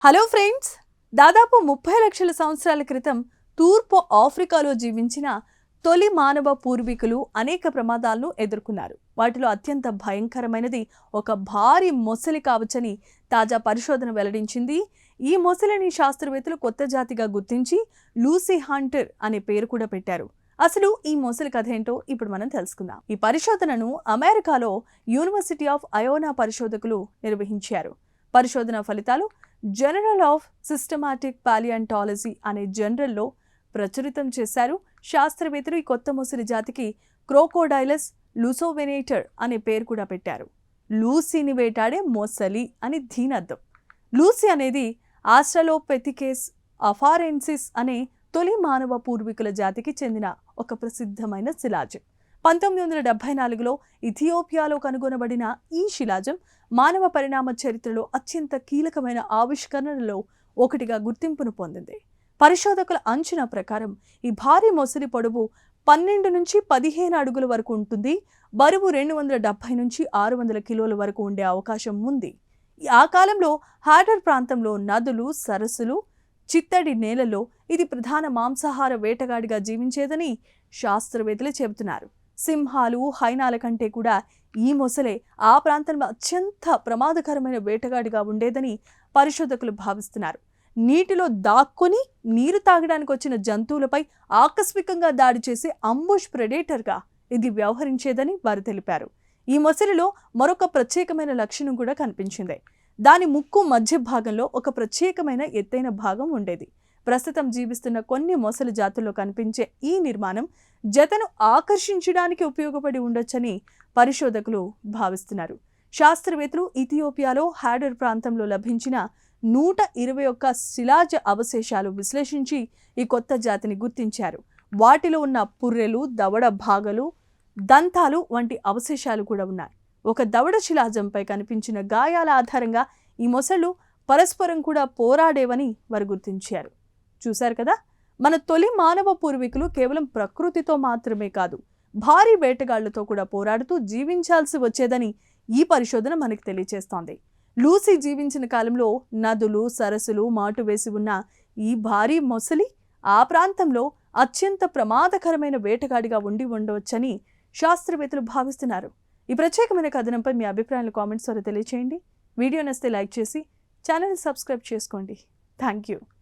Hello friends, దాదాపు 30 లక్షల సంవత్సరాల క్రితం తూర్పు ఆఫ్రికాలో జీవించిన తొలి మానవ పూర్వీకులు అనేక ప్రమాదాలను ఎదుర్కొన్నారు. వాటిలో అత్యంత భయంకరమైనది ఒక భారీ మొసలి కావచ్చని తాజా పరిశోధన వెల్లడించింది. ఈ మొసలిని శాస్త్రవేత్తలు కొత్త జాతిగా గుర్తించి లూసీ హంటర్ అనే పేరు కూడా పెట్టారు. అసలు ఈ మొసలి కథ ఏంటో ఇప్పుడు మనం తెలుసుకుందాం. ఈ పరిశోధనను అమెరికాలో యూనివర్సిటీ ఆఫ్ అయోనా పరిశోధకులు నిర్వహించారు. పరిశోధన ఫలితాలు జర్నల్ ఆఫ్ సిస్టమాటిక్ పాలియాంటాలజీ అనే జర్నల్లో ప్రచురితం చేశారు. శాస్త్రవేత్తలు ఈ కొత్త మొసలి జాతికి క్రోకోడైలస్ లూసోవెనేటర్ అనే పేరు కూడా పెట్టారు. లూసీని వేటాడే మొసలి అని దీని అర్థం. లూసీ అనేది ఆస్ట్రలోపెథికేస్ అఫారెన్సిస్ అనే తొలి మానవ పూర్వీకుల జాతికి చెందిన ఒక ప్రసిద్ధమైన శిలాజం. 1974లో ఇథియోపియాలో కనుగొనబడిన ఈ శిలాజం మానవ పరిణామ చరిత్రలో అత్యంత కీలకమైన ఆవిష్కరణలలో ఒకటిగా గుర్తింపును పొందింది. పరిశోధకుల అంచనా ప్రకారం ఈ భారీ మొసలి పొడవు 12 నుంచి 15 అడుగుల వరకు ఉంటుంది. బరువు 270 నుంచి 600 కిలోల వరకు ఉండే అవకాశం ఉంది. ఆ కాలంలో హాడర్ ప్రాంతంలో నదులు, సరస్సులు, చిత్తడి నేలలో ఇది ప్రధాన మాంసాహార వేటగాడిగా జీవించేదని శాస్త్రవేత్తలు చెబుతున్నారు. సింహాలు, హైనాల కంటే కూడా ఈ మొసలే ఆ ప్రాంతంలో అత్యంత ప్రమాదకరమైన వేటగాడిగా ఉండేదని పరిశోధకులు భావిస్తున్నారు. నీటిలో దాక్కుని నీరు తాగడానికి వచ్చిన జంతువులపై ఆకస్మికంగా దాడి చేసే అంబుష్ ప్రెడేటర్గా ఇది వ్యవహరించేదని వారు తెలిపారు. ఈ మొసలిలో మరొక ప్రత్యేకమైన లక్షణం కూడా కనిపించింది. దాని ముక్కు మధ్య భాగంలో ఒక ప్రత్యేకమైన ఎత్తైన భాగం ఉండేది. ప్రస్తుతం జీవిస్తున్న కొన్ని మొసలి జాతుల్లో కనిపించే ఈ నిర్మాణం జతను ఆకర్షించడానికి ఉపయోగపడి ఉండొచ్చని పరిశోధకులు భావిస్తున్నారు. శాస్త్రవేత్తలు ఇథియోపియాలో హాడర్ ప్రాంతంలో లభించిన 121 శిలాజ అవశేషాలు విశ్లేషించి ఈ కొత్త జాతిని గుర్తించారు. వాటిలో ఉన్న పుర్రెలు, దవడ భాగాలు, దంతాలు వంటి అవశేషాలు కూడా ఉన్నాయి. ఒక దవడ శిలాజంపై కనిపించిన గాయాల ఆధారంగా ఈ మొసళ్ళు పరస్పరం కూడా పోరాడేవని వారు గుర్తించారు. చూశారు కదా, మన తొలి మానవ పూర్వీకులు కేవలం ప్రకృతితో మాత్రమే కాదు, భారీ వేటగాళ్లతో కూడా పోరాడుతూ జీవించాల్సి వచ్చేదని ఈ పరిశోధన మనకు తెలియజేస్తోంది. లూసీ జీవించిన కాలంలో నదులు, సరస్సులు మాటు వేసి ఉన్న ఈ భారీ మొసలి ఆ ప్రాంతంలో అత్యంత ప్రమాదకరమైన వేటగాడిగా ఉండి ఉండవచ్చని శాస్త్రవేత్తలు భావిస్తున్నారు. ఈ ప్రత్యేకమైన కథనంపై మీ అభిప్రాయాలు కామెంట్స్ ద్వారా తెలియచేయండి. వీడియో నచ్చితే లైక్ చేసి ఛానల్ సబ్స్క్రైబ్ చేసుకోండి. Thank you.